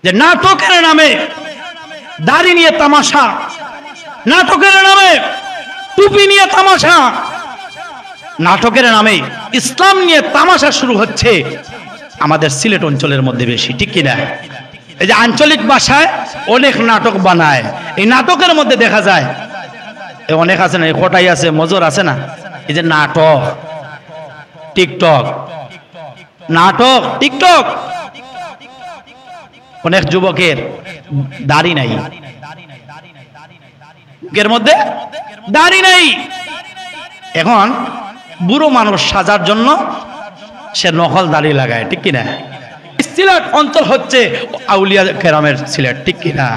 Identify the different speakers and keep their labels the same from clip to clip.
Speaker 1: যে নাটকের নামে দাড়ি নিয়ে তামাশা, নাটকের নামে টুপি নিয়ে তামাশা, নাটকের নামে ইসলাম নিয়ে তামাশা শুরু হচ্ছে আমাদের সিলেট অঞ্চলের মধ্যে বেশি, ঠিক কিনা? এই যে আঞ্চলিক ভাষায় অনেক নাটক বানায়, এই নাটকের মধ্যে দেখা যায় অনেক আছে না, কোটাই আছে, মজুর আছে না, এই যে নাটক, টিকটক, নাটক, টিকটক। অনেক যুবকের দাড়ি নাই, মুখের মধ্যে দাড়ি নাই। এখন বুড়ো মানুষ সাজার জন্য সে নকল দাড়ি লাগায়, ঠিক কিনা? সিলেট অঞ্চল হচ্ছে আউলিয়া কেরামের সিলেট, ঠিক কিনা?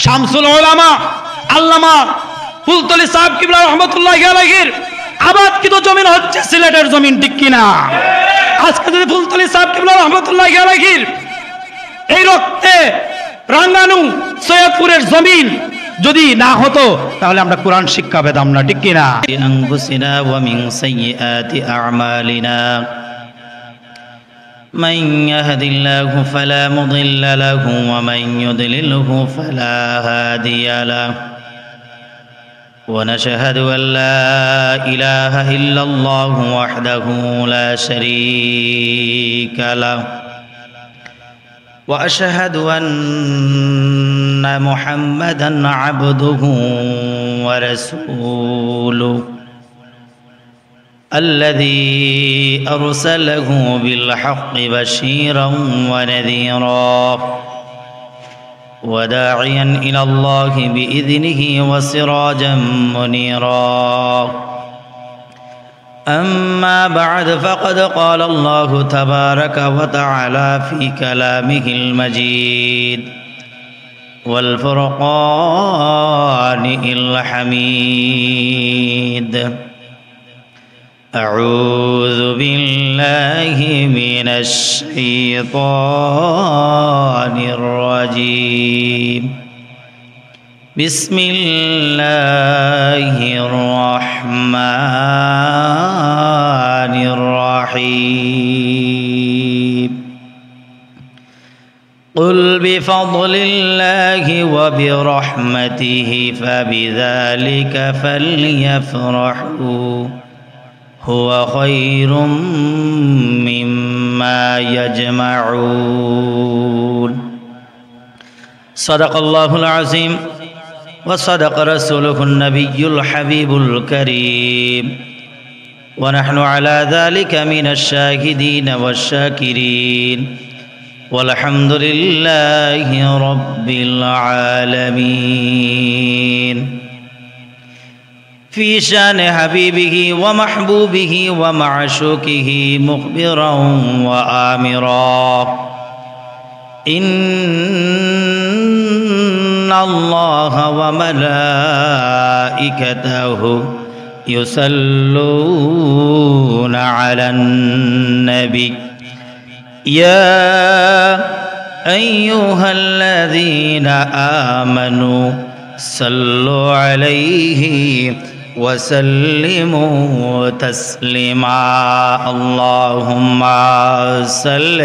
Speaker 1: শামসুল উলামা আল্লামা ফুলতলি সাহেব কিবলা রহমতুল্লাহি আলাইহির আবাদকৃত জমিন হচ্ছে সিলেটের জমিন, ঠিক কিনা? আজকে যদি ফুলতলি সাহেব কিবলা রহমতুল্লাহি আলাইহির এই রক্তে রাঙ্গানু সৈয়দপুরের জমিন যদি না হতো তাহলে আমরা কোরআন শিক্ষা পেতাম না, ঠিক কিনা?
Speaker 2: আনফুসিনা ওয়া মিন সাইয়্যাতি আ'মালিনা মান ইয়াহদিল্লাহু ফালা মুদিল্লা লাহু ওয়া মান ইউদ্লিলহু ফালা হাদিয়া লাহু ওয়া নাশহাদু আল লা ইলাহা ইল্লাল্লাহু ওয়াহদাহু লা শারীকা লাহু وأشهد أن محمدًا عبده ورسوله الذي أرسله بالحق بشيرًا ونذيرًا وداعيًا إلى الله بإذنه وسراجًا منيرًا أما بعد فقد قال الله تبارك وتعالى في كلامه المجيد والفرقان الحميد أعوذ بالله من الشيطان الرجيم بسم الله الرحمن الرحيم قل بفضل الله وبرحمته فبذلك فليفرحوا هو خير مما يجمعون صدق الله العظيم وصدق رسوله النبي الحبيب الكريم ونحن على ذلك من الشاهدين والشاكرين والحمد لله رب العالمين في شان حبيبه ومحبوبه ومعشوقه مخبرا وآمرا إن الله وملائكته يصلون على النبي يا أيها الذين آمنوا صلوا عليه وسلموا تسليما اللهم صل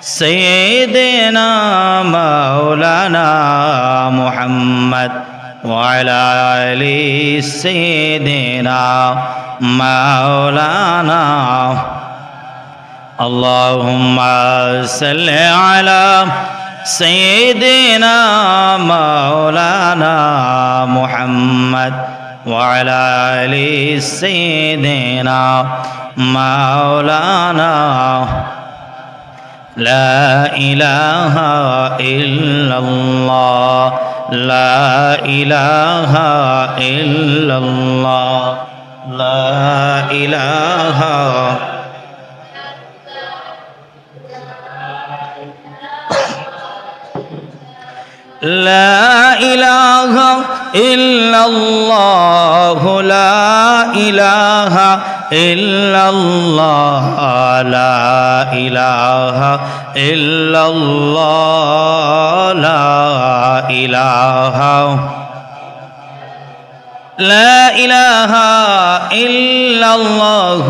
Speaker 2: سيدنا مولانا محمد وعلى آل سيدنا مولانا اللهم صل على سيدنا مولانا محمد وعلى آل سيدنا مولانا لا إله إلا الله لا إله إلا الله لا إله لا إله إلا الله لا إله إلا الله لا إله إلا الله لا إله لا إله إلا الله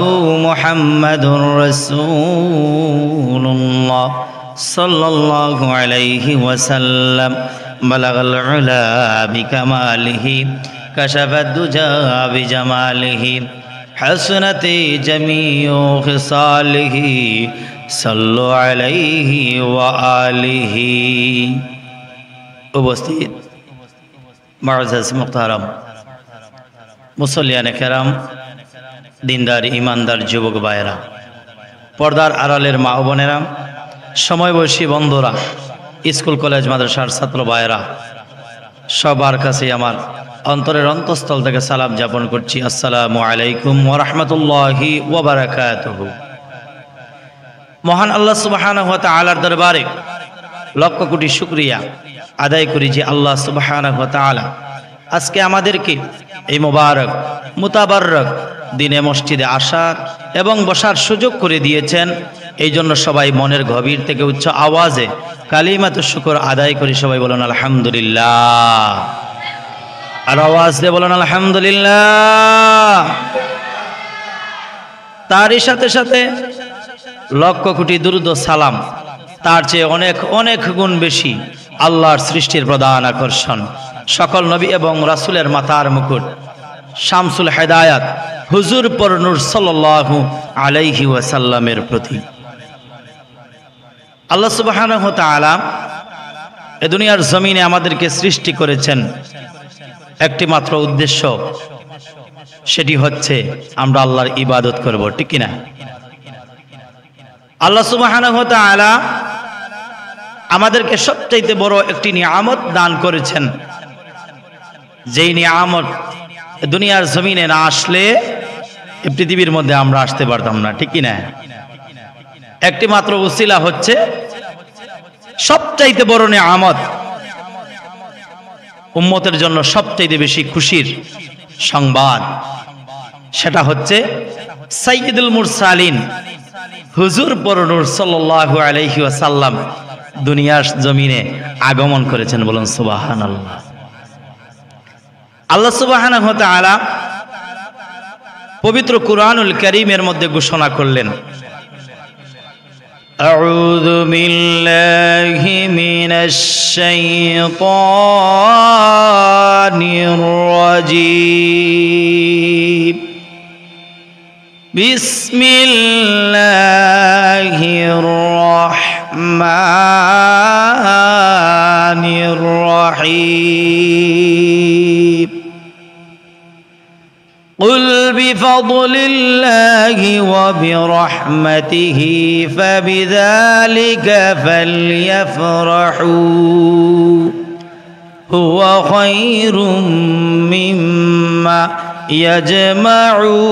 Speaker 2: محمد رسول الله সাল্লাল্লাহু আলাইহি ওয়াসাল্লাম বালাগাল উলা বিকামালিহি কাশাফাদ দুজা বিজামালিহি হাসনাতি জামিউ খিসালিহি সাল্লু আলাইহি ওয়া আলিহি। উপস্থিত মুআজ্জাজ মুহতারাম মুসল্লিয়ানে কেরাম, দিনদার ইমানদার যুবক ভাইয়েরা, পর্দার আড়ালের মা ও বোনেরা, সময়বয়সী বন্ধুরা, স্কুল কলেজ মাদ্রাসার ছাত্র ভাইয়েরা, সবার কাছে আমার অন্তরের অন্তঃস্থল থেকে সালাম যাপন করছি। আসসালামু আলাইকুম ওয়া রাহমাতুল্লাহি ওয়া বারাকাতুহু। মহান আল্লাহ সুবহানাহু ওয়া তাআলার দরবারে লক্ষ কোটি শুকরিয়া আদায় করি যে আল্লাহ সুবহানাহু ওয়া তাআলা আজকে আমাদেরকে এই মোবারক মুতাবাররক দিনে মসজিদে আসার এবং বসার সুযোগ করে দিয়েছেন। এই জন্য সবাই মনের গভীর থেকে উচ্চ আওয়াজে কালিমাতু শুকর আদায় করি। সবাই বলুন আলহামদুলিল্লাহ। আর আওয়াজ দিয়ে বলুন আলহামদুলিল্লাহ। তারই সাথে সাথে লক্ষ কোটি দুরূদ ও সালাম, তার চেয়ে অনেক অনেক গুণ বেশি আল্লাহর সৃষ্টির প্রধান আকর্ষণ, সকল নবী এবং রাসূলের মাথার মুকুট শামসুল হেদায়াত হুজুর পর নূর সাল্লাল্লাহু আলাইহি ওয়াসাল্লামের প্রতি। আল্লাহ সুবহানাহু ওয়া তাআলা এ দুনিয়ার জমিনে আমাদেরকে সৃষ্টি করেছেন একটি মাত্র উদ্দেশ্য, সেটি হচ্ছে আমরা আল্লাহর ইবাদত করব, ঠিক কি না? আল্লাহ সুবহানাহু ওয়া তাআলা আমাদেরকে সবচাইতে বড় একটি নিয়ামত দান করেছেন, যেই নিয়ামত দুনিয়ার জমিনে না আসলে এই পৃথিবীর মধ্যে আমরা আসতে পারতাম না, ঠিক কি না? একটি মাত্র উসিলা হচ্ছে সবচাইতে বড় নিয়ামত, উম্মতের জন্য সবচাইতে বেশি খুশির সংবাদ, সেটা হচ্ছে সাইয়্যিদুল মুরসালিন হুজুর পর নূর সাল্লাল্লাহু আলাইহি ওয়াসাল্লাম দুনিয়ার জমিনে আগমন করেছেন। বলুন সুবহানাল্লাহ। আল্লাহ সুবহানাহু ওয়া তাআলা পবিত্র কুরআনুল কারীমের মধ্যে ঘোষণা করলেন, আউযু বিল্লাহি মিনাশ শাইতানির রাজীম, বিসমিল্লাহির রাহমানির রাহিম, قل بفضل الله وبرحمته فبذلك فليفرحوا هو خير مما يجمعون।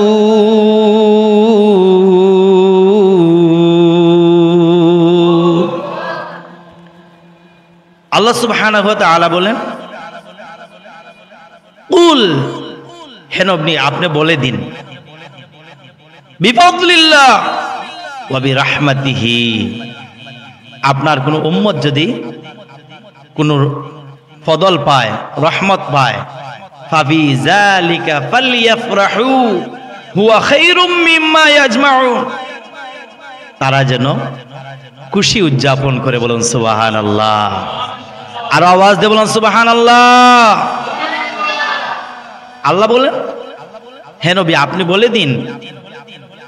Speaker 2: আল্লাহ সুবহানাহু ওয়া তাআলা বলেন, কুল, হে নবী আপনি বলে দিন, বিফাদলিল্লাহ ওয়া বিরাহমাতিহি, আপনার কোন উম্মত যদি কোন ফদল পায়, রহমত পায়, ফাবিযালিকা ফালইয়াফরাহু হুয়া খায়রুম মিম্মা ইয়াজমাউন, তারা যেন খুশি উদযাপন করে। বলুন সুবহানাল্লাহ। আর আওয়াজ দিয়ে বলুন সুবহানাল্লাহ। আল্লাহ বলেন, হে নবী আপনি বলে দিন,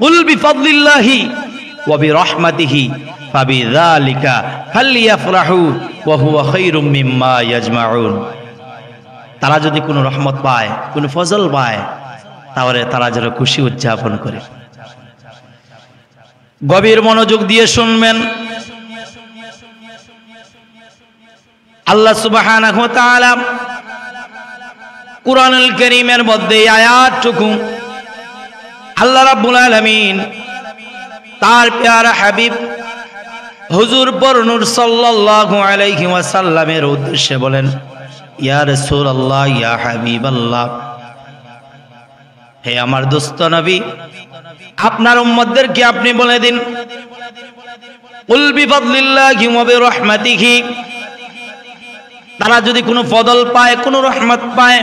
Speaker 2: কুল বিফাদলিল্লাহি ওয়া বিরাহমাতিহি ফাবিযালিকা ফালইয়াফরাহু ওয়া হুয়া খায়রুম মিম্মা ইয়াজমাউন, তারা যদি কোনো রহমত পায়, কোনো ফজল পায়, তাহলে তারা যেন খুশি উদযাপন করে। গভীর মনোযোগ দিয়ে শুনবেন। আল্লাহ সুবহানাহু ওয়া তাআলা কুরআনুল কারীমের মধ্যে আয়াতটুকু আল্লাহ রাব্বুল আলামিন তার প্যারা হাবিব হুজুর পর নূর সাল্লাল্লাহু আলাইহি ওয়াসাল্লামের উদ্দেশ্যে বলেন, ইয়া রাসূলুল্লাহ, ইয়া হাবিবাল্লাহ, হে আমার দোস্ত নবী, আপনার উম্মতদেরকে আপনি বলে দিন, কুল বিফাদলিল্লাহি ওয়া বিরহমাতিহি, তারা যদি কোনো ফদল পায়, কোনো রহমত পায়,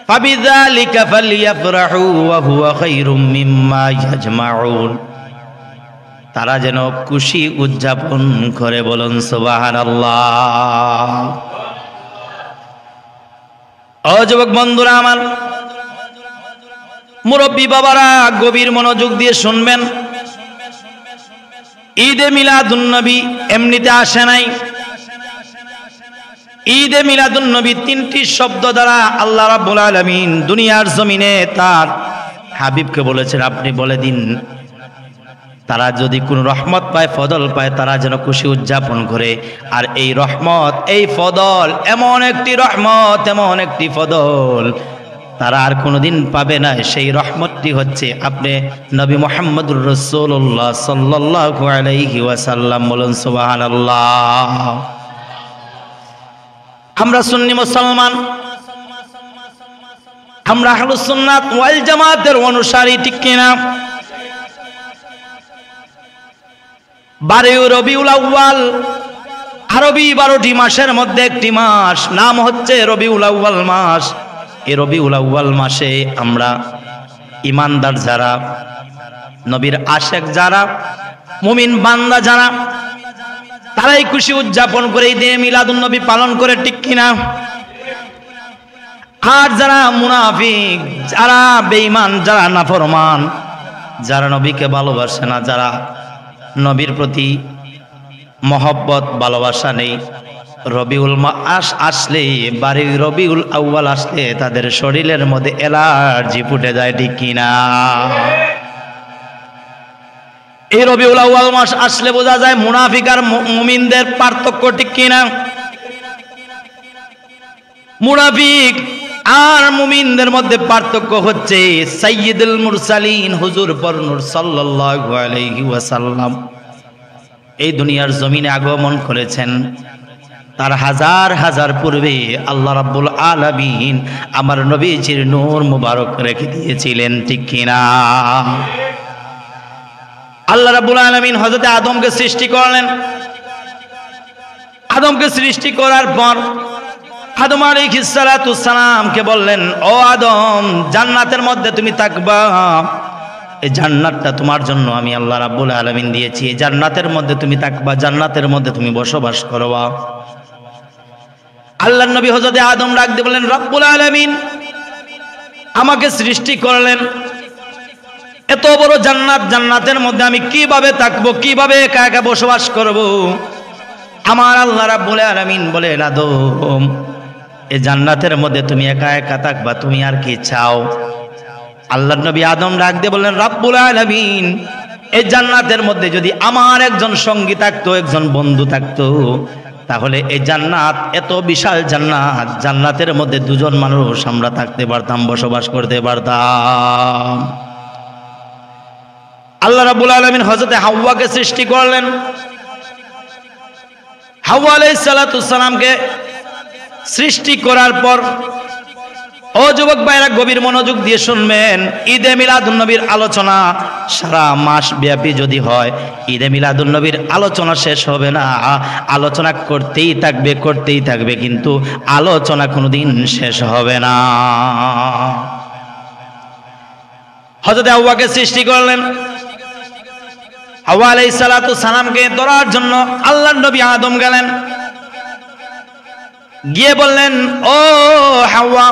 Speaker 2: ফাবিযালিকা ফালইয়াফরাহু ওয়া হুয়া খায়রুম মিম্মা ইয়াজমাউন, তারা যেন খুশি উদযাপন করে, বলুন সুবহানাল্লাহ। ও যুবক বন্ধুরা আমার, মুরব্বী বাবারা গভীর মনোযোগ দিয়ে শুনবেন। ঈদে মিলাদুন্নবী এমনিতে আসে নাই। ঈদে মিলাদুন্নবী তিনটি শব্দ দ্বারা আল্লাহ রাব্বুল আলামিন দুনিয়ার জমিনে তার হাবিবকে বলেছেন, আপনি বলে দিন তারা যদি কোনো রহমত পায়, ফদল পায়, তারা যেন খুশি উদযাপন করে। আর এই রহমত, এই ফদল, এমন একটি রহমত, এমন একটি ফদল তারা আর কোনোদিন পাবে না। সেই রহমতটি হচ্ছে আপনি নবী মুহাম্মদুর রাসূলুল্লাহ সাল্লাল্লাহু আলাইহি ওয়াসাল্লাম, বলুন সুবহানাল্লাহ। আমরা সুন্নি মুসলমান, আমরা আহলুস সুন্নাত ওয়াল জামাতের অনুসারী, ঠিক কিনা? 12 রবিউল আউয়াল আরবি 12টি মাসের মধ্যে একটি মাস, নাম হচ্ছে রবিউল আউয়াল মাস। এই রবিউল আউয়াল মাসে আমরা ইমানদার যারা, নবীর আশেক যারা, মুমিন বান্দা যারা, তারাই খুশি উদযাপন করে এই দিনে মিলাদুন নবী পালন করে, ঠিক কিনা? আর যারা মুনাফিক, যারা বেঈমান, যারা নাফরমান, যারা নবীকে ভালোবাসে না, যারা নবীর প্রতি মহব্বত ভালোবাসা নেই, রবিউল মাস আসলে, 12 রবিউল আউয়াল আসলে তাদের শরীরের মধ্যে অ্যালার্জি ফুটে যায়, ঠিক কিনা? এই রবিউল আউয়াল মাস আসলে বোঝা যায় মুনাফিক আর মুমিনদের পার্থক্য, ঠিক কিনা? মুনাফিক আর মুমিনদের মধ্যে পার্থক্য হচ্ছে সাইয়্যিদুল মুরসালিন হুজুর পরনূর সাল্লাল্লাহু আলাইহি ওয়াসাল্লাম এই দুনিয়ার জমিনে আগমন করেছেন। তার হাজার হাজার পূর্বে আল্লাহ রাব্বুল আলামিন আমার নবীজির নূর মুবারক রেখে দিয়েছিলেন, ঠিক কিনা? আল্লাহ রাব্বুল আলামিন হযরত আদমকে সৃষ্টি করলেন। আদমকে সৃষ্টি করার পর আদম আলাইহিস সালাতু সালামকে বললেন, ও আদম, জান্নাতের মধ্যে তুমি থাকবা। এই জান্নাতটা তোমার জন্য আমি আল্লাহ রাব্বুল আলামিন দিয়েছি। এই জান্নাতের মধ্যে তুমি থাকবা, জান্নাতের মধ্যে তুমি বসবাস করবা। আল্লাহর নবী হযরত আদম ডাক দিয়ে বললেন, রব্বুল আলামিন আমাকে সৃষ্টি করলেন, এত বড় জান্নাত, জান্নাতের মধ্যে আমি কিভাবে থাকবো, কিভাবে একা একা বসবাস করব? আমার আল্লাহ রাব্বুল আলামিন বলেন, আদম এই জান্নাতের মধ্যে তুমি একা একা থাকবা, তুমি আর কি চাও? আল্লাহর নবী আদম ডাক দিয়ে বললেন, রাব্বুল আলামিন এই জান্নাতের মধ্যে যদি আমার একজন সঙ্গী থাকতো, একজন বন্ধু থাকতো, তাহলে এই জান্নাত এত বিশাল জান্নাত, জান্নাতের মধ্যে দুজন মানুষ আমরা থাকতে পারতাম, বসবাস করতে পারতাম। আল্লাহ রাব্বুল আলামিন হযরত হাওয়াকে সৃষ্টি করলেন। হাওয়া আলাইহিস সালাতু সালামকে সৃষ্টি করার পর, ও যুবক ভাইরা গভীর মনোযোগ দিয়ে শুনবেন, ঈদে মিলাদুন নবীর আলোচনা সারা মাস ব্যাপী যদি হয়, ঈদে মিলাদুন নবীর আলোচনা শেষ হবে না। আলোচনা করতেই থাকবে, করতেই থাকবে, কিন্তু আলোচনা কোনোদিন শেষ হবে না। হযরত হাওয়াকে সৃষ্টি করলেন। হাওয়া আলাইহিস সালাতু সালামকে ধরার জন্য আল্লাহর নবী আদম গেলেন, গিয়ে বললেন, ও হাওয়া,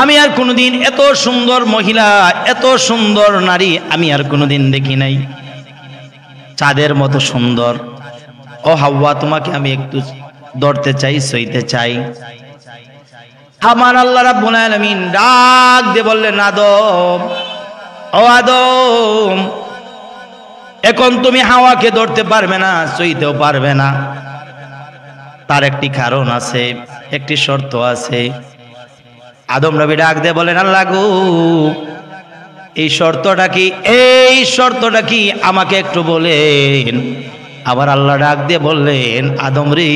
Speaker 2: আমি আর কোনোদিন এত সুন্দর মহিলা, এত সুন্দর নারী আমি আর কোনোদিন দেখি নাই, চাঁদের মতো সুন্দর। ও হাওয়া, তোমাকে আমি একটু ধরতে চাই, সইতে চাই। আমার আল্লাহ রাব্বুল আলামিন ডাক দিয়ে বললেন, আদম, ও আদম, এখন তুমি হাওয়াকে ধরতে পারবে না, সইতেও পারবে না। তার একটি কারণ আছে, একটি শর্ত আছে। আদম নবী ডাক দিয়ে বলেন, আল্লাহ গো, এই শর্তটা কি? এই শর্তটা কি আমাকে একটু বলেন। আবার আল্লাহ ডাক দিয়ে বললেন, আদম রে,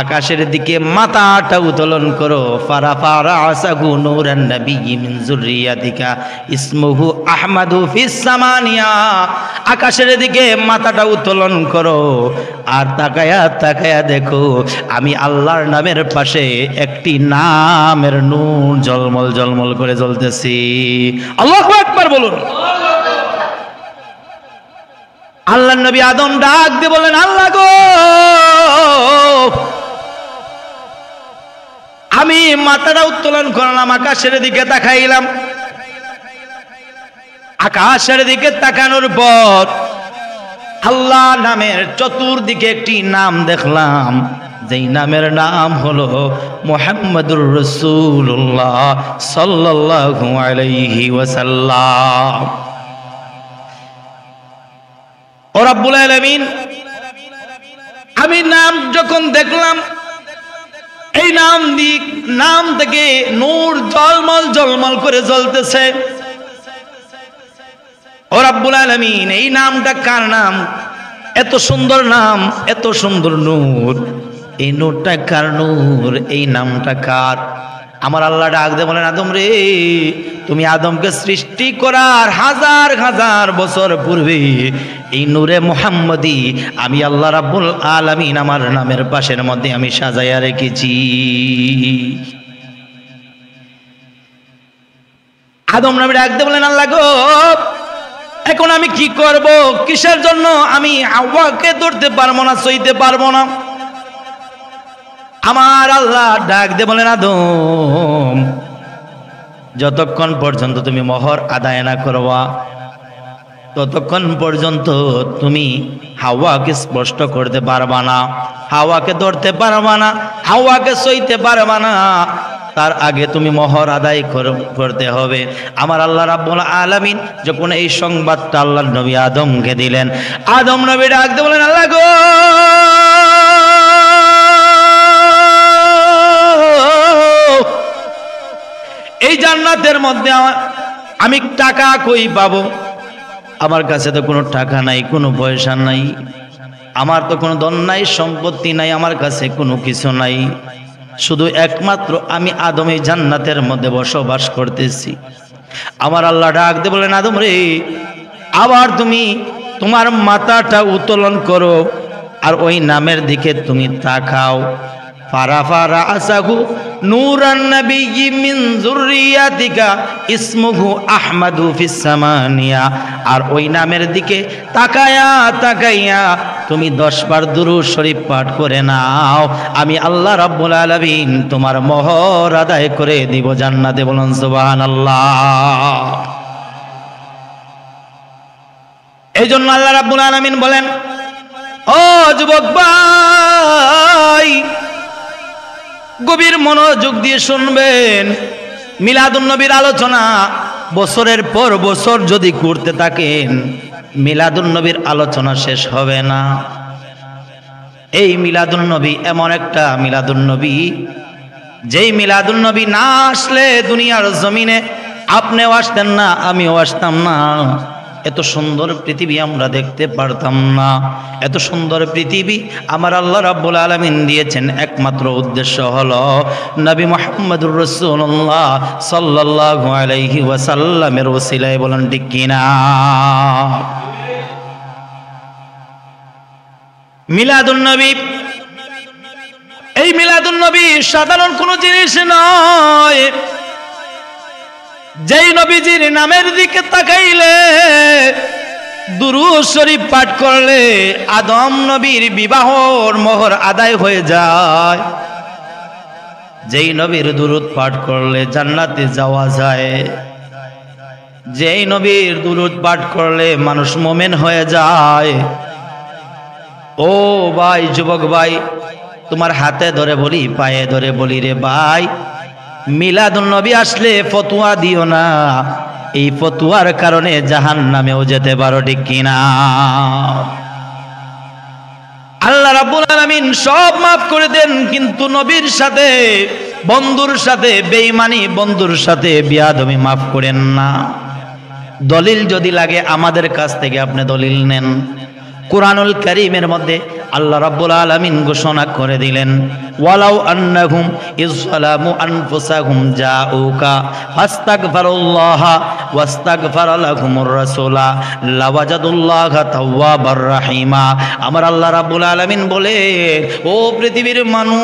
Speaker 2: আকাশের দিকে মাথাটা উত্তোলন করো। ফারাফা রাসাহু নূরান নবিয়্যি মিন যুররিয়াতিকা ইসমুহু আহমাদু ফিস সামানিয়া। আকাশের দিকে মাথাটা উত্তোলন করো, আর তাকায়া তাকায়া দেখো আমি আল্লাহর নামের পাশে একটি নামের নূর ঝলমল ঝলমল করে জ্বলতেছি। আল্লাহু আকবার বলুন।
Speaker 1: আল্লাহ নবী আদম ডাক দিয়ে বলেন, আল্লাহ গো, আমি মাথাটা উত্তোলন করলাম, আকাশের দিকে তাকাইলাম। আকাশের দিকে তাকানোর পর আল্লাহ নামের চতুর্দিকে একটি নাম দেখলাম, যেই নামের নাম হলো মুহাম্মাদুর রাসূলুল্লাহ সাল্লাল্লাহু আলাইহি ওয়াসাল্লাম। ও রাব্বুল আলামিন, আমি নাম যখন দেখলাম, এই নাম থেকে নূর জলমল জলমল করে জ্বলতেছে। ও রাব্বুল আলামিন, এই নামটা কার নাম? এত সুন্দর নাম, এত সুন্দর নূর, এই নূরটা কার নূর? এই নামটা কার? আমার আল্লাহ ডাক দিয়ে বলেন, আদম রে, তুমি আদমকে সৃষ্টি করার হাজার হাজার বছর পূর্বে এই নূরে মুহাম্মদী আমি আল্লাহ রাব্বুল আলামিন আমার নামের পাশের মধ্যে আমি সাজাইয়া রেখেছি। আদম নবী ডাক দিয়ে বলেন, আল্লাহ গো, এখন আমি কি করব? কিসের জন্য? আমি হাওয়াকে ধরতে পারবো না, সইতে পারবো না। আমার আল্লাহ ডাক দিয়ে বলেন, আদম, যতক্ষণ পর্যন্ত তুমি মোহর আদায় না করবা, ততক্ষণ পর্যন্ত তুমি হাওয়াকে স্পষ্ট করতে পারবা না, হাওয়াকে ধরতে পারবা না, হাওয়াকে সইতে পারবা না। তার আগে তুমি মোহর আদায় করতে হবে। আমার আল্লাহ রাব্বুল আলামিন যখন এই সংবাদটা আল্লাহর নবী আদমকে দিলেন, আদম নবী ডাক দিয়ে বলেন, আল্লাহ গো, এই জান্নাতের মধ্যে আমি টাকা কই পাবো? আমার কাছে তো কোনো টাকা নাই, কোনো পয়সা নাই, আমার তো কোনো ধন নাই, সম্পত্তি নাই, আমার কাছে কোনো কিছু নাই। শুধু একমাত্র আমি আদম এই জান্নাতের মধ্যে বসবাস করতেছি। আমার আল্লাহ ডাক দিয়ে বলেন, আদম রে, আবার তুমি তোমার মাথাটা উত্তোলন করো আর ওই নামের দিকে তুমি তাকাও। ফারাফা রাসাহু নূরান নবিয়্যি মিন যুররিয়াতিকা ইসমুহু আহমাদু ফিস সামানিয়া। আর ওই নামের দিকে তাকায়া তাকাইয়া তুমি 10 বার দুরূদ শরীফ পাঠ করে নাও, আমি আল্লাহ রাব্বুল আলামিন তোমার মোহর আদায় করে দিব জান্নাতে। বলুন সুবহানাল্লাহ। এই জন্য আল্লাহ রাব্বুল আলামিন বলেন, ও যুবক ভাই, গভীর মনোযোগ দিয়ে শুনবেন। মিলাদুন নবীর আলোচনা বছরের পর বছর যদি করতে থাকেন, মিলাদুন নবীর আলোচনা শেষ হবে না। এই মিলাদুন নবী এমন একটা মিলাদুন নবী, যেই মিলাদুন নবী না আসলে দুনিয়ার জমিনে আপনিও আসতেন না, আমিও আসতাম না। এত সুন্দর পৃথিবী আমরা দেখতে পারতাম না। এত সুন্দর পৃথিবী আমার আল্লাহ রাব্বুল আলামিন দিয়েছেন, একমাত্র উদ্দেশ্য হলো নবী মুহাম্মদুর রাসূলুল্লাহ সাল্লাল্লাহু আলাইহি ওয়াসাল্লামের ওসিলায়। বলেন ঠিক কিনা? মিলাদুন নবী, এই মিলাদুন নবী সাধারণ কোনো জিনিস নয়। যেই নবীজির নামের দিকে তাকাইলে, দুরূদ শরীফ পাঠ করলে আদম নবীর বিবাহর মোহর আদায় হয়ে যায়। যেই নবীর দুরূদ পাঠ করলে জান্নাতে যাওয়া যায়। যেই নবীর দুরূদ পাঠ করলে মানুষ মুমিন হয়ে যায়। ও ভাই, যুবক ভাই, তোমার হাতে ধরে বলি, পায়ে ধরে বলি রে ভাই, মিলাদুন নবী আসলে ফতোয়া দিও না। এই ফতোয়ার কারণে জাহান্নামেও যেতে পারো, ঠিক কিনা? আল্লাহ রাব্বুল আলামিন সব মাফ করে দেন, কিন্তু নবীর সাথে, বন্ধুর সাথে বেঈমানি, বন্ধুর সাথে বিয়াদবি মাফ করেন না। দলিল যদি লাগে আমাদের কাছ থেকে আপনি দলিল নেন। কুরআনুল কারীমের মধ্যে আল্লাহ রাব্বুল আলামিন ঘোষণা করে দিলেন, ওয়ালাউ আন্নাহুম ইযলামু আনফুসাহুম জাউকা ফাস্তাগফিরুল্লাহা ওয়াস্তাগফারা লাহুমুর রাসূলা লাওয়াজাদুল্লাহা তাওয়াবার রাহিমা। আমার আল্লাহ রাব্বুল আলামিন বলে, ও পৃথিবীর মানুষ,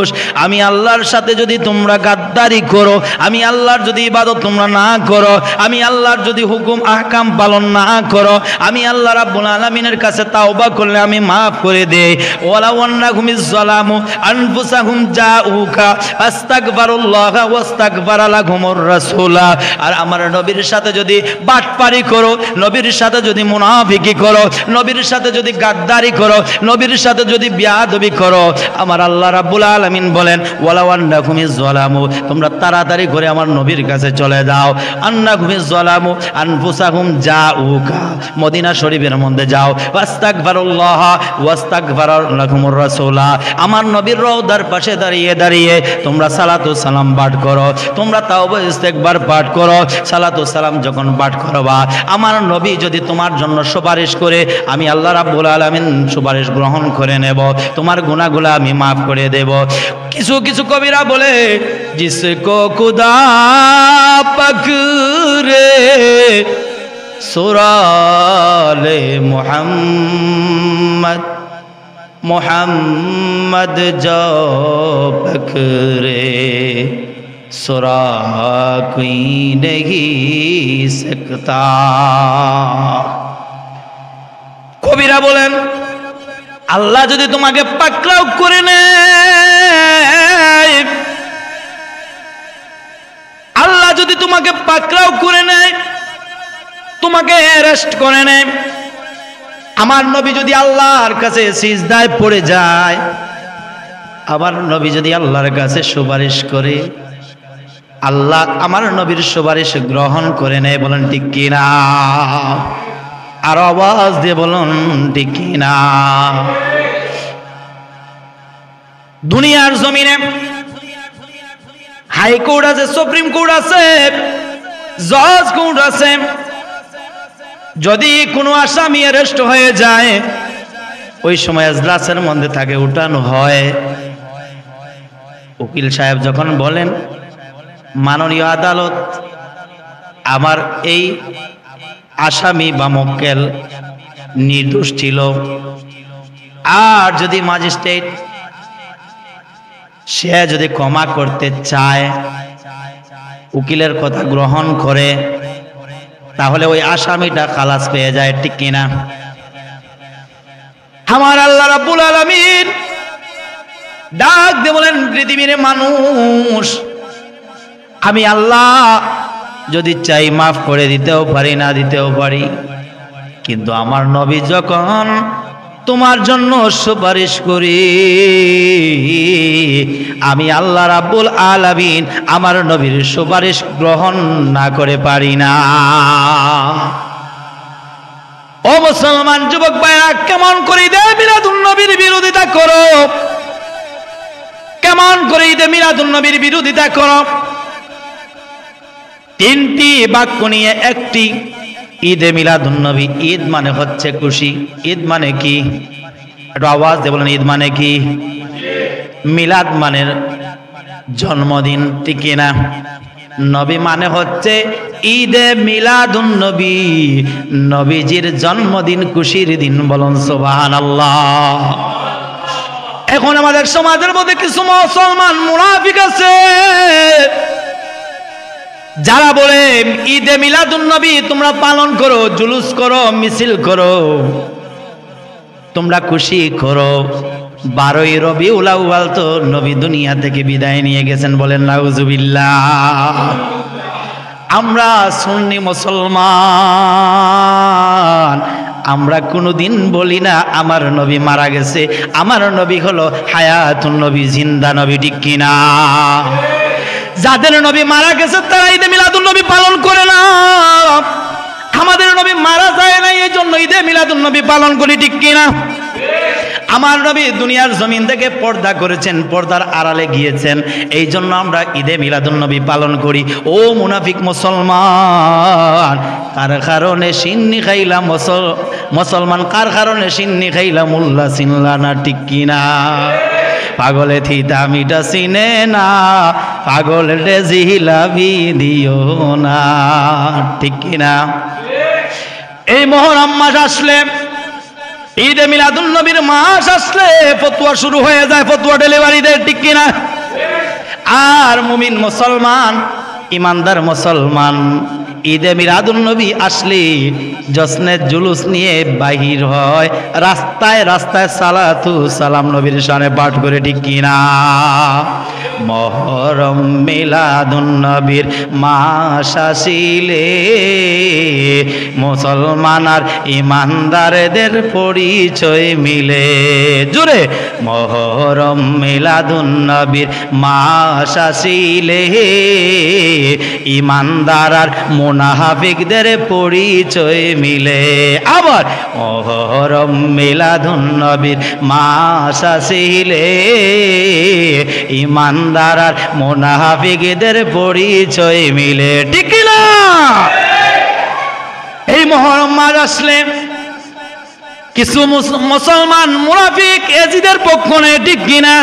Speaker 1: দোষ। আমি আল্লাহর সাথে যদি তোমরা গাদ্দারি করো, আমি আল্লাহর যদি ইবাদত তোমরা না করো, আমি আল্লাহর যদি হুকুম আহকাম পালন না করো, আমি আল্লাহ রাব্বুল আলামিনের কাছে তাওবা করলে আমি মাফ করে দেই। ওয়ালাউ আন্নাহুম যালামু আনফুসাহুম জাউকা আস্তাগফিরুল্লাহ ওয়াস্তাগফারা লাহুমুর রাসূলা। আর আমার নবীর সাথে যদি বাটপারি করো, নবীর সাথে যদি মুনাফিকি করো, নবীর সাথে যদি গাদ্দারি করো, নবীর সাথে যদি বিয়াদবি করো, আমার আল্লাহ রাব্বুল আলামিন বলেন ওয়ালাউ আন্নাহুম যালামু, তোমরা তাড়াতাড়ি করে আমার নবীর কাছে চলে যাও। আন্নাহুম যালামু আনফুসাহুম জাউকা, মদিনা শরীফের মধ্যে যাও, ওয়াস্তাগফিরুল্লাহ ওয়াস্তাগফারা লাহুমুর রাসূলা, আমার নবীর রওদার পাশে দাঁড়িয়ে দাঁড়িয়ে তোমরা সালাতু সালাম পাঠ করো, তোমরা তাওবা ইস্তেগফার পাঠ করো। সালাতু সালাম যখন পাঠ করবা, আমার নবী যদি তোমার জন্য সুপারিশ করে, আমি আল্লাহ রাব্বুল আলামিন সুপারিশ গ্রহণ করে নেব, তোমার গুনাহগুলো আমি মাফ করে দেব। কিছু কিছু কবিরা বলে জিসকো খুদা পকড়ে সুরালে মুহাম্মদ, मोहम्मद जो पकड़े सुरा कोई नहीं सकता। কবিরা বলেন আল্লাহ যদি তোমাকে পাকড়াও করে নেয়, আল্লাহ যদি তোমাকে পাকড়াও করে নেয়, তোমাকে অ্যারেস্ট করে নেয়, আমার নবী যদি আল্লাহর কাছে সিজদায় পড়ে যায়, আমার নবী যদি আল্লাহর কাছে সুপারিশ করে, আল্লাহ আমার নবীর সুপারিশ গ্রহণ করে নেয়। বলেন ঠিক কিনা? আর আওয়াজ দিয়ে বলুন ঠিক কিনা? দুনিয়ার জমিনে হাইকোর্ট আছে, সুপ্রিম কোর্ট আছে, জজ কোর্ট আছে। যদি কোনো আসামি অ্যারেস্ট হয়ে যায়, ওই সময় এজলাসের মধ্যে থাকে উঠানো হয়। উকিল সাহেব যখন বলেন, মাননীয় আদালত, আমার এই আসামি বা মক্কেল নির্দোষ ছিল, আর যদি ম্যাজিস্ট্রেট সে যদি ক্ষমা করতে চায়, উকিলের কথা গ্রহণ করে, তাহলে ওই আসামিটা খালাস পেয়ে যায়। ঠিক কিনা? আমার আল্লাহ রাব্বুল আলামিন ডাক দিয়ে বলেন, পৃথিবীর মানুষ, আমি আল্লাহ যদি চাই মাফ করে দিতেও পারি, না দিতেও পারি, কিন্তু আমার নবী যখন তোমার জন্য সুপারিশ করি, আমি আল্লাহ রাব্বুল আলামিন আমার নবীর সুপারিশ গ্রহণ না করে পারি না। ও মুসলমান যুবক ভাইরা, কেমন করে ঈদে মিলাদুন নবীর বিরোধিতা করো? কেমন করে ঈদে মিলাদুন নবীর বিরোধিতা করো? তিনটি বাক্য নিয়ে একটি, ঈদে মিলাদুন নবী। ঈদ মানে হচ্ছে খুশি। ঈদ মানে কি? একটু আওয়াজ দিয়ে বলেন, ঈদ মানে কি? মিলাদ মানে জন্মদিন। ঠিক না? নবী মানে হচ্ছে ঈদে মিলাদুন নবী, নবীজির জন্মদিন, খুশির দিন। বলুন সুবহানাল্লাহ। এখন আমাদের সমাজের মধ্যে কিছু মুসলমান মুনাফিক আছে, যারা বলে ঈদে মিলাদুন নবী তোমরা পালন করো, জুলুস করো, মিছিল করো, তোমরা খুশি করো। 12ই রবিউল আউয়াল তো নবী দুনিয়া থেকে বিদায় নিয়ে গেছেন। বলেন নাউজুবিল্লাহ। আমরা সুন্নি মুসলমান, আমরা কোনোদিন বলি না আমার নবী মারা গেছে। আমার নবী হলো হায়াতুন নবী, জিন্দা নবী। ঠিক কিনা? যাদের নবী মারা গেছে তারা ঈদে মিলাদুন নবী পালন করে না। আমাদের নবী মারা যায় না, এই জন্য ঈদে মিলাদুন নবী পালন করি। ঠিক কিনা? আমার নবী দুনিয়ার জমিন থেকে পর্দা করেছেন, পর্দার আড়ালে গিয়েছেন, এই জন্য আমরা ঈদে মিলাদুন নবী পালন করি। ও মুনাফিক মুসলমান, কার কারণে সিন্নি খাইলাম মুসলমান, কার কারণে সিন্নি খাইলাম উল্লাহ চিনলা না? ঠিক কিনা? পাগলে থিতা মিটা চিনে না, পাগল রে জিলাবি দিও না। ঠিক কিনা? এই মহরম মাস আসলে ঈদে মিলাদুন নবীর মাস আসলে ফতোয়া শুরু হয়ে যায়, ফতোয়া ডেলিভারি দেয়, ঠিক কিনা? আর মুমিন মুসলমান, ইমানদার মুসলমান ঈদে মিলাদুন নবী আসলে জশ্নের জুলুস নিয়ে বাহির হয়, রাস্তায় রাস্তায় সালাতু সালাম নবীর শানে পাঠ করে, ঠিক কিনা? মহরম মিলাদুন নবীর মাস আসিলে মুসলমান আর ইমানদারদের পরিচয় মিলে। জোরে মহরম মিলাদুন নবীর মাস আসিলে ইমানদার আর মুনাফিকদের পরিচয় মিলে। আবার মহরম মিলাদুন নবীর মাস আসিলে ইমানদার আর মুনাফিকদের পরিচয় মিলে, ঠিক না? এই মহরম মাস আসলে কিছু মুসলমান মুনাফিক এজিদের পক্ষ নেয়, ঠিক কিনা?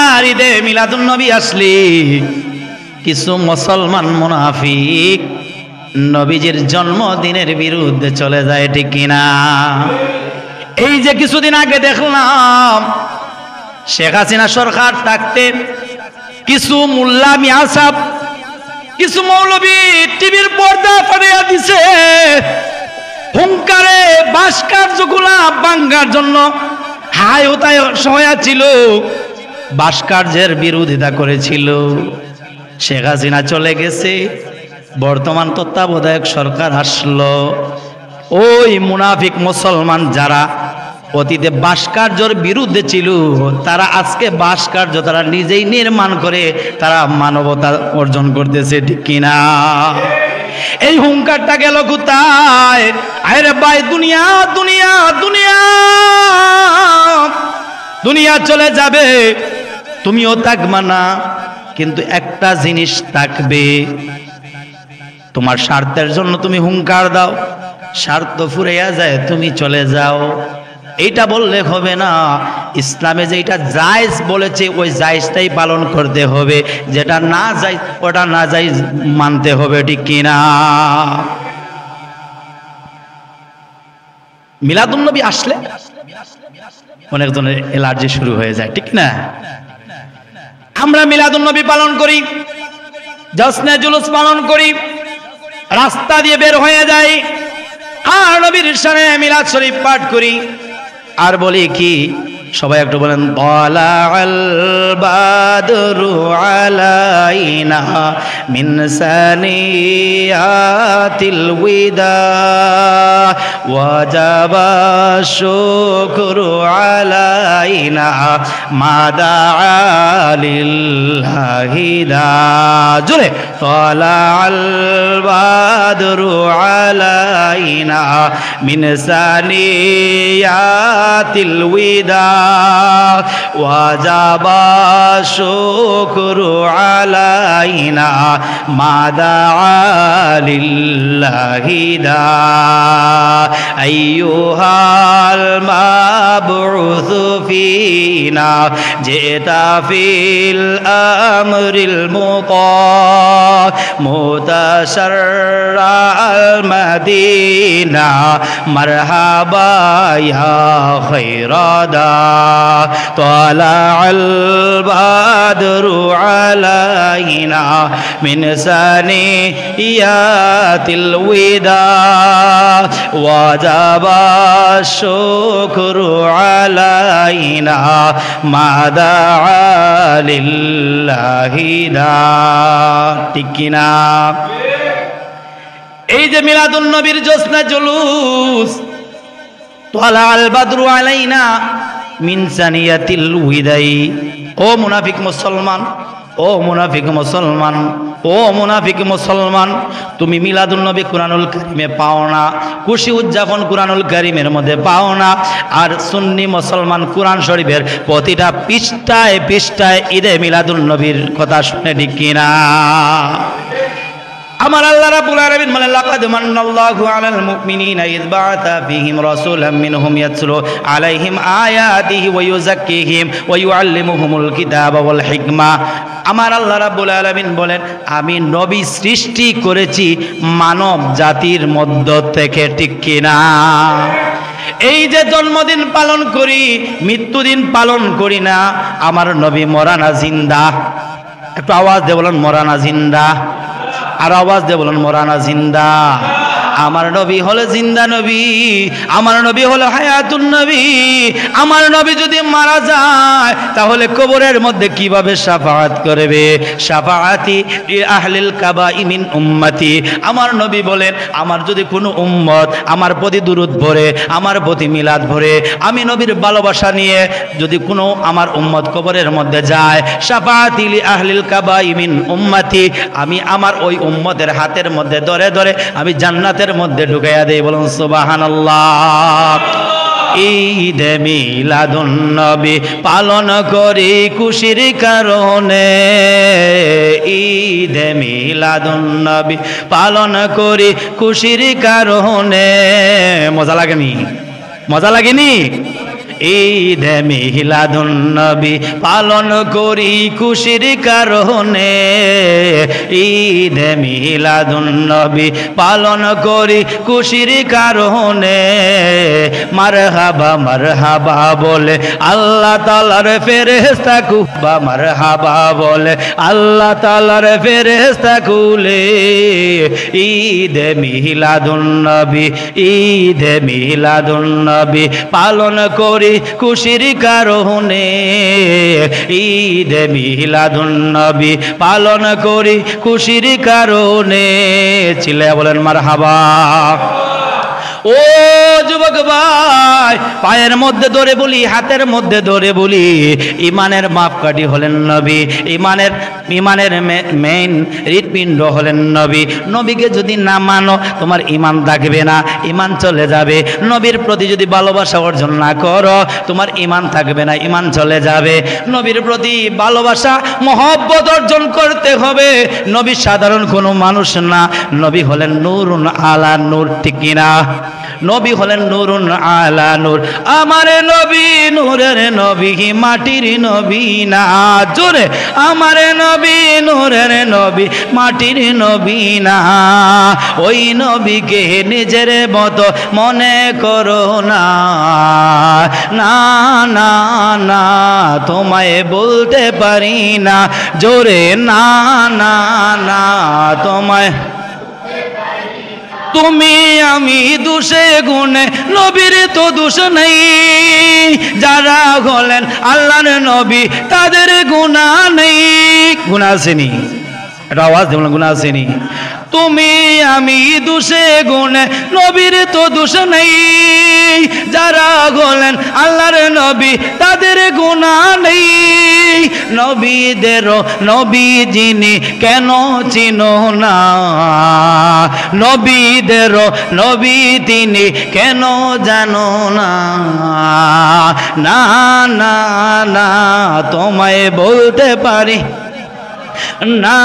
Speaker 1: আর ঈদে মিলাদুন নবী আসলে কিছু মুসলমান মুনাফিক নবীজির জন্মদিনের বিরুদ্ধে চলে যায়, ঠিক কিনা? এই যে কিছুদিন আগে দেখলাম শেখ হাসিনা সরকার থাকতে কিছু মোল্লা মিয়া সাহেব, কিছু মৌলবী টিভির পর্দা ফাটিয়ে দিছে, হুঙ্কারে বাস কার্যগুলা ভাঙ্গার জন্য হাই হতায় সহায় ছিল, বাস কার্যের বিরোধিতা করেছিল। শেখ হাসিনা চলে গেছে, বর্তমান তত্ত্বাবধায়ক সরকার আসলো। ওই মুনাফিক মুসলমান যারা অতীতে ভাস্কর্যের বিরুদ্ধে ছিল, তারা আজকে ভাস্কর্য তারা নিজেই নির্মাণ করে তারা মানবতা অর্জন করতেছে, ঠিক কিনা? এই হুঙ্কারটা গেল কোথায়? আরে ভাই, দুনিয়া দুনিয়া দুনিয়া দুনিয়া চলে যাবে, তুমিও থাকবা না, কিন্তু একটা জিনিস থাকবে, তোমার স্বার্থের জন্য তুমি হুঙ্কার দাও, স্বার্থ ফুরাইয়া যায় তুমি চলে যাও। এইটা বললে হবে না, ইসলামে যেটা জায়েজ বলেছে ওই জায়েজটাই পালন করতে হবে, যেটা না জায়েজ ওটা না জায়েজ মানতে হবে, ঠিক কিনা? মিলাদুন নবী আসলে অনেকজনের অ্যালার্জি শুরু হয়ে যায়, ঠিক না? আমরা মিলাদুন নবী পালন করি, জশ্নে জুলুস পালন করি, রাস্তা দিয়ে বের হয়ে যাই, আর নবীর শানে মিলাদ শরীফ পাঠ করি, আর বলি কি? সবাই একটু বলেন, তালাআল বাদরু আলাইনা মিন সানিয়াতিল ওয়াদা ওয়াজাবা শুকরু আলাইনা মাদা লিল্লাহি দা। জোরে, তালাআল বাদরু আলাইনা মিন সানিয়াতিল ওয়াদা ওয়াজাবা শুকরু আলাইনা মাদা লিল্লাহি দা। আইয়ুহাল মাবউসু ফিনা জিতা ফিল আমরিল মুতাশাররাল মাদিনা মারহাবা ইয়া খায়রাদা। তালাআল বাদরু আলাইনা মিন সানিয়াতিল ওয়াদা ওয়াজাবা শুকরু আলাইনা মাদা লিল্লাহি দা। ঠিক কিনা? এই যে মিলাদুন নবীর জোছনা জুলুস, তালাআল বাদরু আলাইনা মিন সানিয়াতিল ওয়াদাই। ও মুনাফিক মুসলমান, ও মুনাফিক মুসলমান, ও মুনাফিক মুসলমান, তুমি মিলাদুন নবী কুরআনুল কারীমে পাও না, খুশি উদযাপন কুরআনুল কারীমের মধ্যে পাও না, আর সুন্নি মুসলমান কুরআন শরীফের প্রতিটা পৃষ্ঠায় পৃষ্ঠায় ঈদে মিলাদুন নবীর কথা শুনে, ঠিক কিনা? আমার আল্লাহ রাব্বুল আলামিন বলেন, লাকাদ মান্নাল্লাহু আলাল মুমিনিনা ইয বাআসা ফীহিম রাসূলাম মিনহুম ইয়াতলু আলাইহিম আয়াতিহি ওয়া ইউযাক্কিহিম ওয়া ইউআল্লিমুহুমুল কিতাবা ওয়াল হিকমা। আমার আল্লাহ রাব্বুল আলামিন বলেন, আমি নবী সৃষ্টি করেছি মানব জাতির মধ্য থেকে, ঠিক কিনা? এই যে জন্মদিন পালন করি, মৃত্যুদিন পালন করি না, আমার নবী মরা না জিন্দা? একটু আওয়াজ দিয়ে বলুন মরা না জিন্দা? আর আওয়াজ দিয়ে বলুন মরা না জিন্দা? আমার নবী হলো জিন্দা নবী, আমার নবী হলো হায়াতুন নবী। আমার নবী যদি মারা যায় তাহলে কবরের মধ্যে কিভাবে শাফাআত করবে? শাফাআতি আহলিল কাবাই মিন উম্মতি। আমার নবী বলেন, আমার যদি কোনো উম্মত আমার প্রতি দুরূদ ভরে, আমার প্রতি মিলাদ ভরে, আমি নবীর ভালোবাসা নিয়ে যদি কোনো আমার উম্মত কবরের মধ্যে যায়, শাফাআতি আহলিল কাবাই মিন উম্মতি, আমি আমার ওই উম্মতের হাতের মধ্যে ধরে ধরে আমি জান্নাতের মধ্যে ঢুকাইয়া দেই। বলুন সুবহানাল্লাহ। ঈদ মিলাদুন নবী পালন করি খুশির কারণে, ঈদ মিলাদুন নবী পালন করি খুশির কারণে। মজা লাগেনি? মজা লাগেনি? ঈদ মিলাদুন নবী পালন করি খুশির কারণে, ঈদ মিলাদুন নবী পালন করি খুশির কারণে। মারহাবা মারহাবা বলে আল্লাহ তাআলার ফেরেশতা কুবা, মারহাবা বলে আল্লাহ তাআলার ফেরেশতা কুলে। ঈদ মিলাদুন নবী, ঈদ মিলাদুন নবী পালন করি খুশির কারণে, ঈদ মিলাদুন নবী পালন করি খুশির কারণে। চিল্লায়া বলেন মারহাবা। ও যুবক ভাই, পায়ের মধ্যে ধরে বলি, হাতের মধ্যে ধরে বলি, ইমানের মাপকাঠি হলেন নবী, ইমানের মেইন হৃৎপিণ্ড হলেন নবী। নবীকে যদি না মানো তোমার ইমান থাকবে না, ইমান চলে যাবে। নবীর প্রতি যদি ভালোবাসা অর্জন না করো তোমার ইমান থাকবে না, ইমান চলে যাবে। নবীর প্রতি ভালোবাসা মহব্বত অর্জন করতে হবে। নবী সাধারণ কোনো মানুষ না, নবী হলেন নূরুন আলা নূর, ঠিক কিনা? নবী হলেন নূরুন আলা নূর। আমার নবী নূরের নবী, মাটির নবী না। জোরে, আমার নবী নূরের নবী, মাটির নবী না। ওই নবীকে নিজের মতো মনে করো না, না না না তোমায় বলতে পারি না। জোরে, না না না তোমায়। তুমি আমি দোষে গুণে, নবীর তো দোষ নেই। যারা হলেন আল্লাহর নবী তাদের গুনাহ নেই। গুনাহ আসেনি? এটা আওয়াজ দেবেন, গুনাহ আসেনি? তুমি আমি দোষে গুণে, নবীর তো দোষ নেই। যারা হলেন আল্লাহর নবী তাদের গুনাহ নেই। নবীদেরও নবী যিনি কেন চিনো না? নবীদেরও নবী তিনি কেন জানো না? না না না তোমায় বলতে পারি না,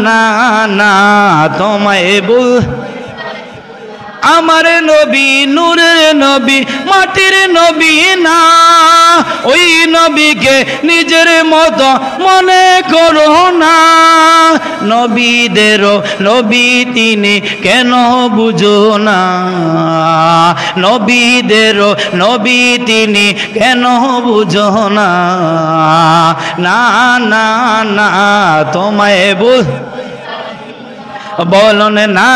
Speaker 1: না না তোমায় বল। আমার নবী নূরের নবী, মাটির নবী না। ওই নবীকে নিজের মতো মনে করো না। নবীদেরও নবী তিনি কেন বুঝো না? নবীদেরও নবী তিনি কেন বুঝো না? না না না তোমায় বলুন না,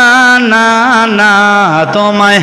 Speaker 1: না না তোমায়।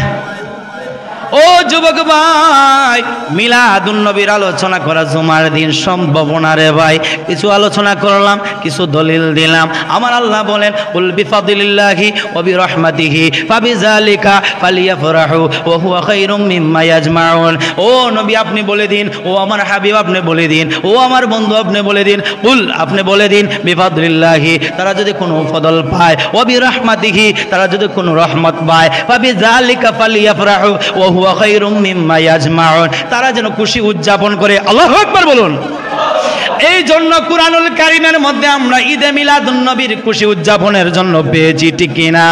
Speaker 1: ও যুবক ভাই, মিলাদুন নবীর আলোচনা করা জুমার দিন সম্ভব না রে ভাই। কিছু আলোচনা করলাম, কিছু দলিল দিলাম। আমার আল্লাহ বলেন, কুল বিফাদিলিল্লাহি ওয়া বিরহমাতিহি ফাবিযালিকা ফালিয়াফরাহু ওয়া হুয়া খায়রুম মিম্মা ইয়াজমাউন। ও নবী আপনি বলে দিন, ও আমার হাবিব আপনি বলে দিন, ও আমার বন্ধু আপনি বলে দিন, কুল আপনি বলে দিন, বিফাদিলিল্লাহি তারা যদি কোনো ফদল পায়, ওয়া বিরহমাতিহি তারা যদি কোনো রহমত পায়, ফাবিযালিকা ফালিয়াফরাহু ওয়া হুয়া খায়রুম মিম্মা ইয়াজমাউন, তারা যেন খুশি উদযাপন করে। আল্লাহু আকবার বলুন। এই জন্য কুরআনুল কারীমের মধ্যে আমরা ঈদে মিলাদুন নবীর খুশি উদযাপনের জন্য পেয়েছি, ঠিক কিনা?